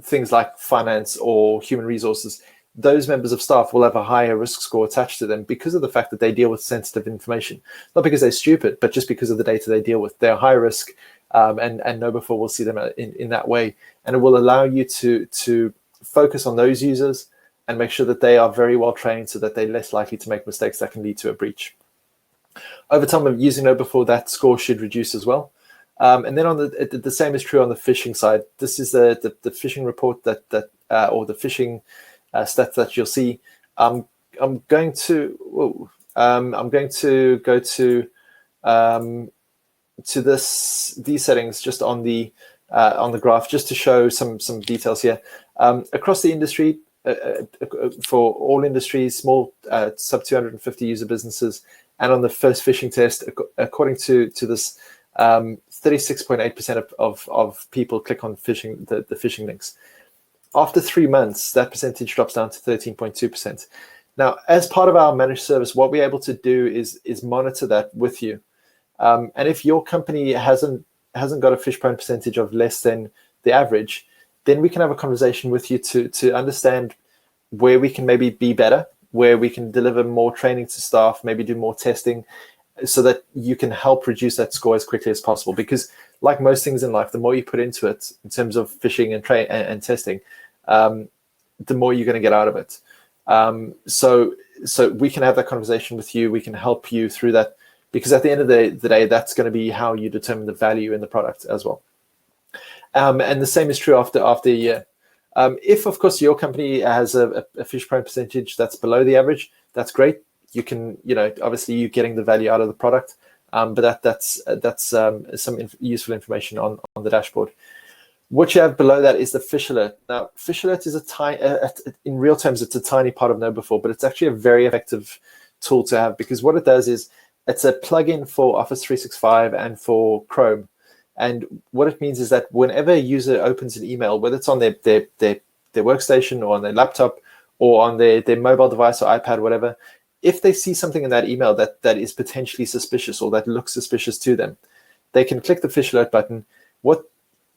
things like finance or human resources, those members of staff will have a higher risk score attached to them because of the fact that they deal with sensitive information. Not because they're stupid, but just because of the data they deal with. They're high risk, and KnowBe4 will see them in that way. And it will allow you to focus on those users and make sure that they are very well trained so that they're less likely to make mistakes that can lead to a breach. Over time of using KnowBe4, that score should reduce as well. And then on the same is true on the phishing side. This is the phishing report or the phishing stats that you'll see. I'm going to go to these settings just on the graph, just to show some details here. Across the industry, for all industries, small sub 250 user businesses, and on the first phishing test, according to this, 36.8% of people click on the phishing links. After 3 months, that percentage drops down to 13.2%. Now, as part of our managed service, what we're able to do is monitor that with you. And if your company hasn't got a phish-prone percentage of less than the average, then we can have a conversation with you to understand where we can maybe be better, where we can deliver more training to staff, maybe do more testing, so that you can help reduce that score as quickly as possible. Because like most things in life, the more you put into it in terms of phishing and testing, the more you're going to get out of it. So we can have that conversation with you. We can help you through that, because at the end of the day, that's going to be how you determine the value in the product as well. And the same is true after a year. If, of course, your company has a phish-prone percentage that's below the average, that's great. You can, obviously you're getting the value out of the product, but that's some useful information on the dashboard. What you have below that is the Phish Alert. Now, Phish Alert is in real terms, it's a tiny part of KnowBe4, but it's actually a very effective tool to have, because what it does is it's a plugin for Office 365 and for Chrome. And what it means is that whenever a user opens an email, whether it's on their workstation or on their laptop or on their mobile device or iPad, whatever, if they see something in that email that is potentially suspicious or that looks suspicious to them, they can click the Phish Alert button. What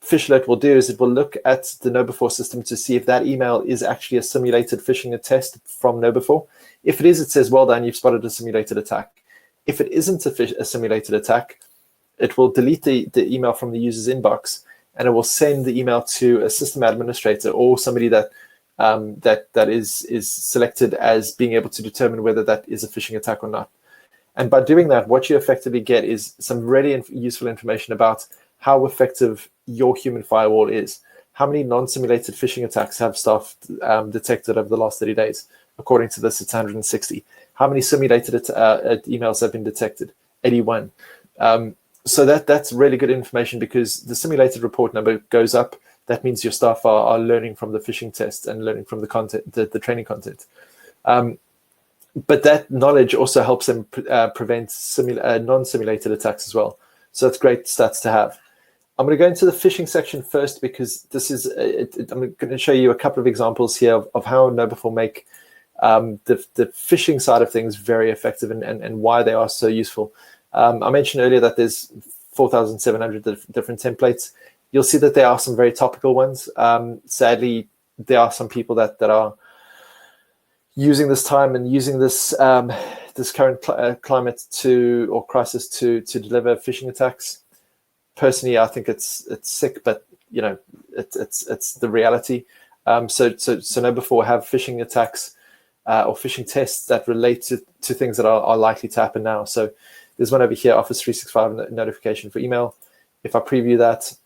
Phish Alert will do is it will look at the KnowBe4 system to see if that email is actually a simulated phishing test from KnowBe4. If it is, it says, well done, you've spotted a simulated attack. If it isn't a simulated attack, it will delete the email from the user's inbox, and it will send the email to a system administrator or somebody that is selected as being able to determine whether that is a phishing attack or not. And by doing that, what you effectively get is some really useful information about how effective your human firewall is. How many non-simulated phishing attacks have staff detected over the last 30 days? According to this, it's 160. How many simulated emails have been detected? 81. So that's really good information, because the simulated report number goes up. That means your staff are learning from the phishing test and learning from the content, the training content. But that knowledge also helps them prevent non-simulated attacks as well. So that's great stats to have. I'm going to go into the phishing section first, because this is I'm going to show you a couple of examples here of how KnowBe4 make the phishing side of things very effective and why they are so useful. I mentioned earlier that there's 4,700 different templates. You'll see that there are some very topical ones. Sadly, there are some people that are using this time and using this this current climate or crisis to deliver phishing attacks. Personally, I think it's sick, but it's the reality. So KnowBe4 have phishing attacks or phishing tests that relate to things that are likely to happen now. So there's one over here, Office 365 notification for email. If I preview that,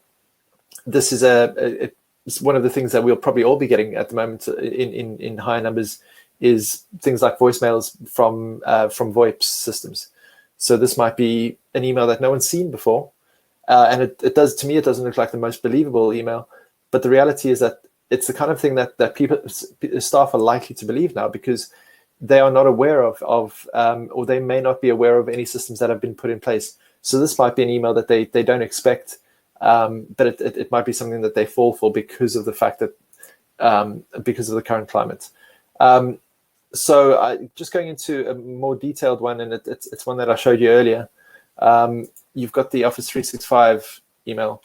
this is it's one of the things that we'll probably all be getting at the moment in higher numbers, is things like voicemails from VoIP systems. So this might be an email that no one's seen before, and it does, to me, it doesn't look like the most believable email. But the reality is that it's the kind of thing that staff are likely to believe now, because they are not aware of or they may not be aware of any systems that have been put in place. So this might be an email that they don't expect, but it might be something that they fall for because of the fact that because of the current climate. So just going into a more detailed one, and it's one that I showed you earlier. You've got the Office 365 email.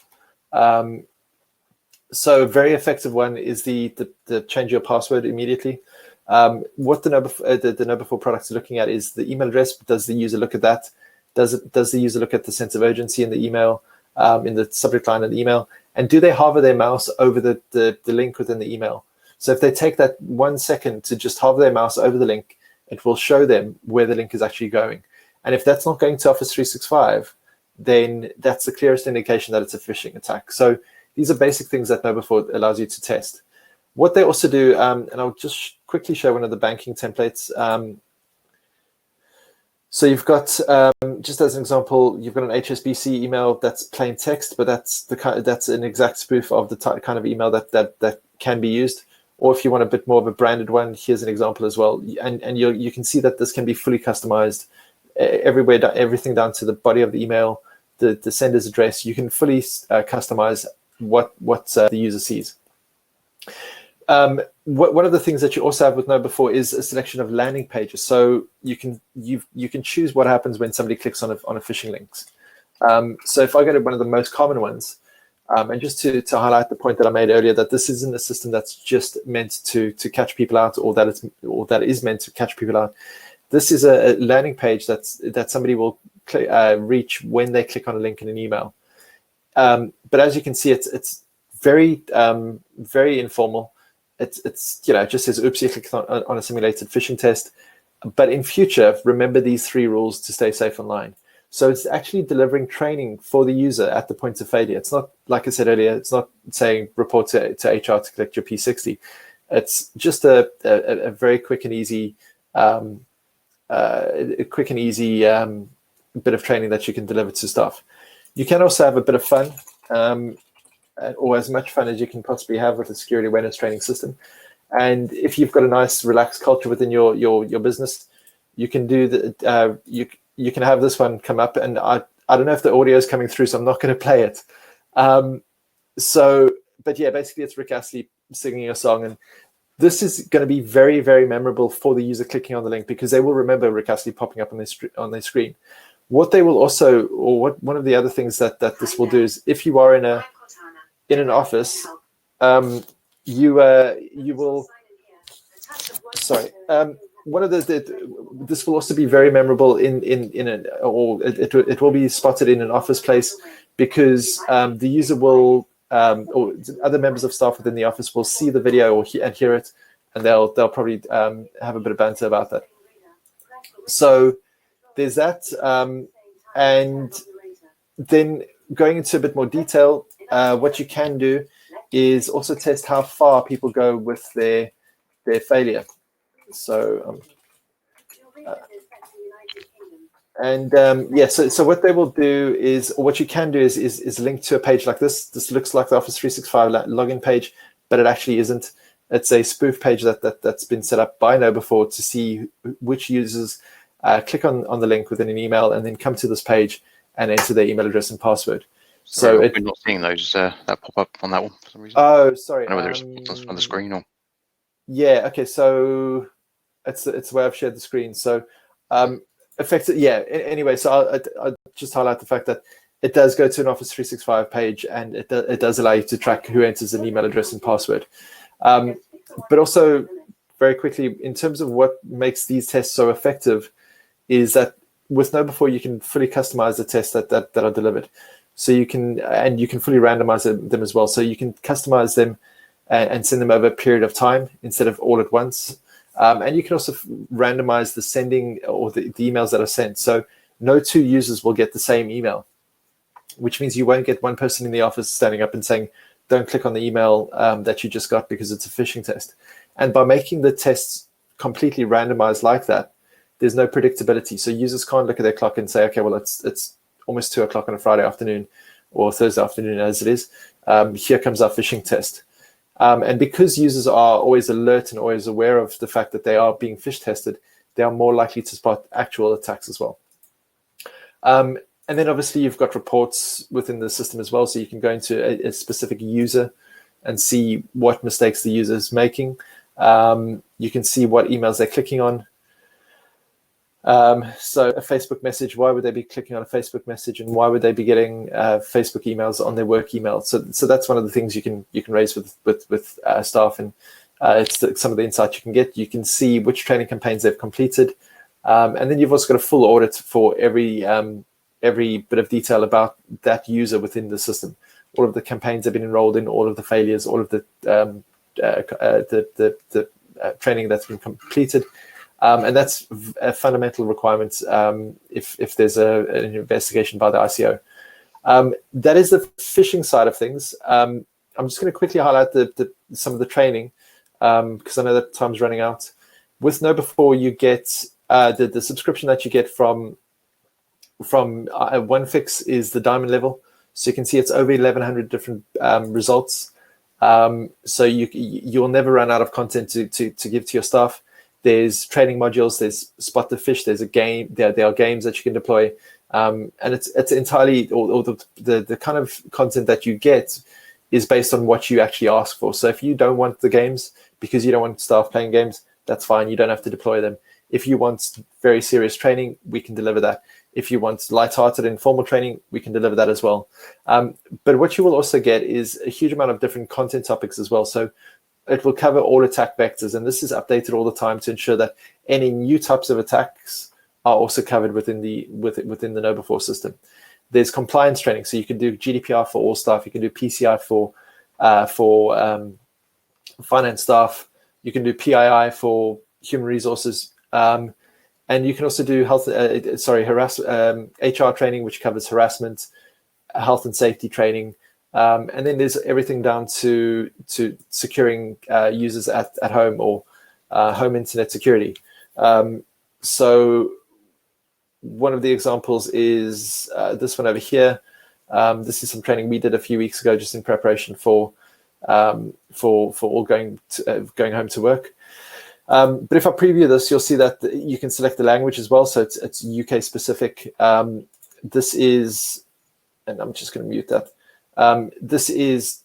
So a very effective one is the change your password immediately. What the KnowBe4 products are looking at is the email address. Does the user look at that? Does the user look at the sense of urgency in the email, in the subject line of the email? And do they hover their mouse over the link within the email? So if they take that 1 second to just hover their mouse over the link, it will show them where the link is actually going. And if that's not going to Office 365, then that's the clearest indication that it's a phishing attack. So these are basic things that KnowBe4 allows you to test. What they also do, and I'll just quickly show one of the banking templates. So you've got, just as an example, you've got an HSBC email that's plain text, but that's an exact spoof of the kind of email that can be used. Or if you want a bit more of a branded one, here's an example as well. And you can see that this can be fully customized everywhere, everything down to the body of the email, the sender's address. You can fully customize what the user sees. One of the things that you also have with KnowBe4 is a selection of landing pages. So you can choose what happens when somebody clicks on a phishing links. So if I go to one of the most common ones, and just to highlight the point that I made earlier, that this isn't a system that's just meant to catch people out, or that is meant to catch people out. This is a landing page that somebody will reach when they click on a link in an email. But as you can see, it's very very informal. It just says, oops, you clicked on a simulated phishing test. But in future, remember these 3 rules to stay safe online. So it's actually delivering training for the user at the point of failure. It's not, like I said earlier, it's not saying report to HR to collect your P60. It's just a very quick and easy, bit of training that you can deliver to staff. You can also have a bit of fun, or as much fun as you can possibly have with a security awareness training system. And if you've got a nice, relaxed culture within your business, you can do the you can have this one come up. And I don't know if the audio is coming through, so I'm not going to play it. But yeah, basically it's Rick Astley singing a song, and this is going to be very, very memorable for the user clicking on the link, because they will remember Rick Astley popping up on their screen. What they will also, or one of the other things that this will do is, if you are in an office, you will. Sorry. One of this will also be very memorable or it will be spotted in an office place, because the user will, or other members of staff within the office will see the video and hear it, and they'll probably have a bit of banter about that. So there's that, and then going into a bit more detail, what you can do is also test how far people go with their failure. So so what they will do is, or what you can do is link to a page like this. This looks like the Office 365 login page, but it actually isn't. It's a spoof page that's been set up by KnowBe4 to see which users click on the link within an email and then come to this page and enter their email address and password. So we're not seeing those that pop up on that one for some reason. Oh, sorry. I don't know whether it's on the screen or. Yeah. Okay. So it's the way I've shared the screen. So effectively, yeah. Anyway, so I'll just highlight the fact that it does go to an Office 365 page, and it does allow you to track who enters an email address and password. But also, very quickly, in terms of what makes these tests so effective, is that with KnowBe4 you can fully customize the tests that are delivered. So you can fully randomize them as well. So you can customize them and send them over a period of time instead of all at once. And you can also randomize the sending or the emails that are sent. So no 2 users will get the same email, which means you won't get one person in the office standing up and saying, don't click on the email that you just got because it's a phishing test. And by making the tests completely randomized like that, there's no predictability. So users can't look at their clock and say, okay, well, it's almost 2 o'clock on a Friday afternoon or Thursday afternoon as it is. Here comes our phishing test. And because users are always alert and always aware of the fact that they are being phish tested, they are more likely to spot actual attacks as well. And then obviously you've got reports within the system as well. So you can go into a specific user and see what mistakes the user is making. You can see what emails they're clicking on. So a Facebook message, why would they be clicking on a Facebook message, and why would they be getting Facebook emails on their work email? So that's one of the things you can raise with staff, and It's some of the insights you can get. You can see which training campaigns they've completed, and then you've also got a full audit for every bit of detail about that user within the system. All of the campaigns they've been enrolled in, all of the failures, all of the training that's been completed, and that's a fundamental requirement if there's an investigation by the ICO. That is the phishing side of things. I'm just going to quickly highlight some of the training because I know that time's running out. With KnowBe4, you get the subscription that you get from OneFix is the diamond level. So you can see it's over 1,100 different results. So you'll never run out of content to give to your staff. There's training modules. There's Spot the Fish. There's a game. There are games that you can deploy, and it's entirely all the kind of content that you get is based on what you actually ask for. So if you don't want the games because you don't want staff playing games, that's fine. You don't have to deploy them. If you want very serious training, we can deliver that. If you want lighthearted informal training, we can deliver that as well. But what you will also get is a huge amount of different content topics as well. So it will cover all attack vectors, and this is updated all the time to ensure that any new types of attacks are also covered within the KnowBe4 system. There's compliance training, so you can do GDPR for all staff. You can do PCI for finance staff. You can do PII for human resources. And you can also do HR training, which covers harassment, health and safety training. And then there's everything down to securing users at home or home internet security. So one of the examples is this one over here. This is some training we did a few weeks ago just in preparation for all going home to work. But if I preview this, you'll see that you can select the language as well. So it's UK specific. This is, and I'm just going to mute that. This is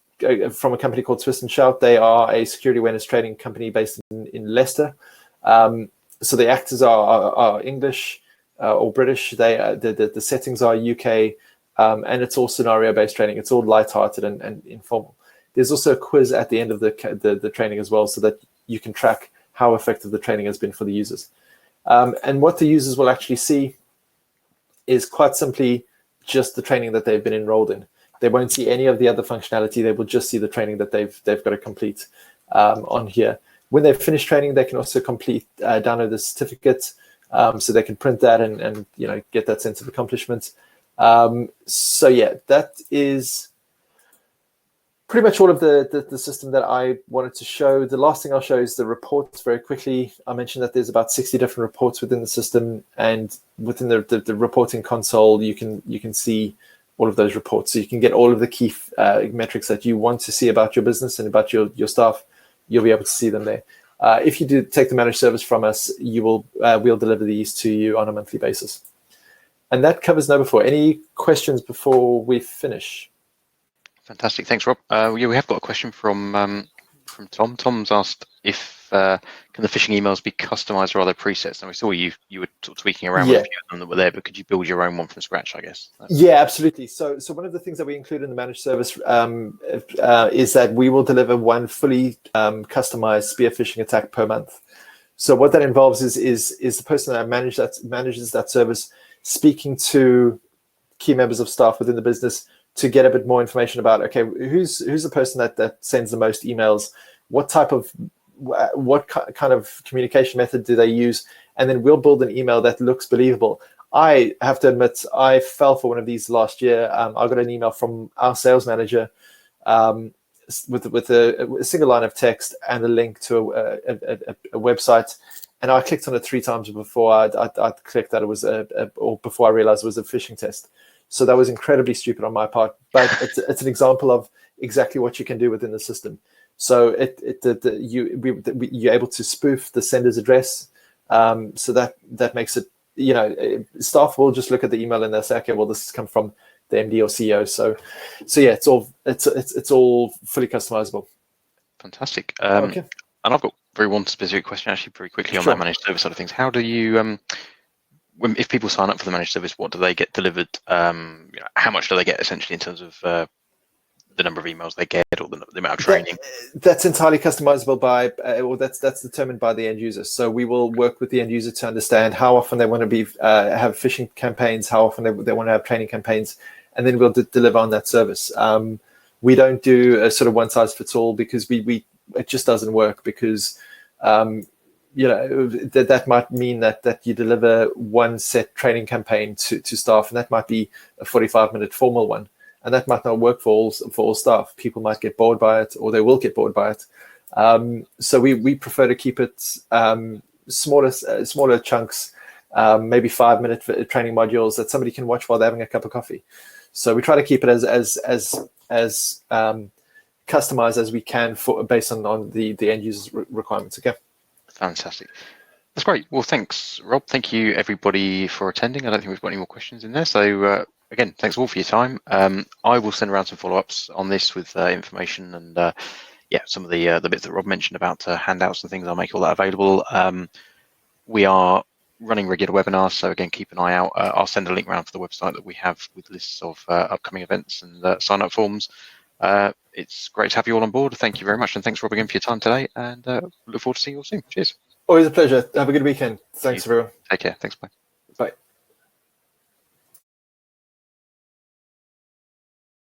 from a company called Twist and Shout. They are a security awareness training company based in Leicester. So the actors are English or British. The settings are UK, and it's all scenario-based training. It's all lighthearted and informal. There's also a quiz at the end of the training as well, so that you can track how effective the training has been for the users. And what the users will actually see is quite simply just the training that they've been enrolled in. They won't see any of the other functionality. They will just see the training that they've got to complete on here. When they've finished training, they can also download the certificate, so they can print that and get that sense of accomplishment. So yeah, that is pretty much all of the system that I wanted to show. The last thing I'll show is the reports very quickly. I mentioned that there's about 60 different reports within the system, and within the reporting console, you can see all of those reports. So you can get all of the key metrics that you want to see about your business and about your staff. You'll be able to see them there. If you do take the managed service from us, we'll deliver these to you on a monthly basis. And that covers KnowBe4. Any questions before we finish? Fantastic, thanks, Rob. Yeah, we have got a question from Tom. Tom's asked if can the phishing emails be customized or are there presets? And we saw you were sort of tweaking around with a few of them that were there, but could you build your own one from scratch, I guess? Yeah, absolutely. So one of the things that we include in the managed service is that we will deliver one fully customized spear phishing attack per month. So what that involves is the person that manages that service speaking to key members of staff within the business to get a bit more information about, okay, who's the person that sends the most emails, what kind of communication method do they use, and then we'll build an email that looks believable. I have to admit, I fell for one of these last year. I got an email from our sales manager with a single line of text and a link to a website, and I clicked on it 3 times before I clicked that it was or before I realized it was a phishing test. So that was incredibly stupid on my part, but it's an example of exactly what you can do within the system. So you're able to spoof the sender's address, so that makes it, staff will just look at the email and they'll say, okay, well, this has come from the MD or CEO. So yeah, it's all fully customizable. Fantastic. Okay. And I've got one specific question actually, very quickly on that managed service side of things. How do you if people sign up for the managed service, what do they get delivered? How much do they get essentially in terms of the number of emails they get or the amount of training? That's entirely customizable by, or that's determined by the end user. So we will work with the end user to understand how often they want to be have phishing campaigns, how often they want to have training campaigns, and then we'll deliver on that service. We don't do a sort of one size fits all, because it just doesn't work, because that might mean that you deliver one set training campaign to staff, and that might be a 45-minute formal one. And that might not work for all staff. People might get bored by it, or they will get bored by it. So we prefer to keep it smaller chunks, maybe 5-minute training modules that somebody can watch while they're having a cup of coffee. So we try to keep it as customized as we can based on the end user's requirements. Okay. Fantastic. That's great. Well, thanks, Rob. Thank you, everybody, for attending. I don't think we've got any more questions in there. So again, thanks all for your time. I will send around some follow-ups on this with information and some of the bits that Rob mentioned about handouts and things. I'll make all that available. We are running regular webinars, so again, keep an eye out. I'll send a link around to the website that we have with lists of upcoming events and sign-up forms. It's great to have you all on board. Thank you very much, and thanks, Rob, again for your time today, and look forward to seeing you all soon. Cheers. Always a pleasure. Have a good weekend. Thanks, everyone. Take care. Thanks. Bye. Bye.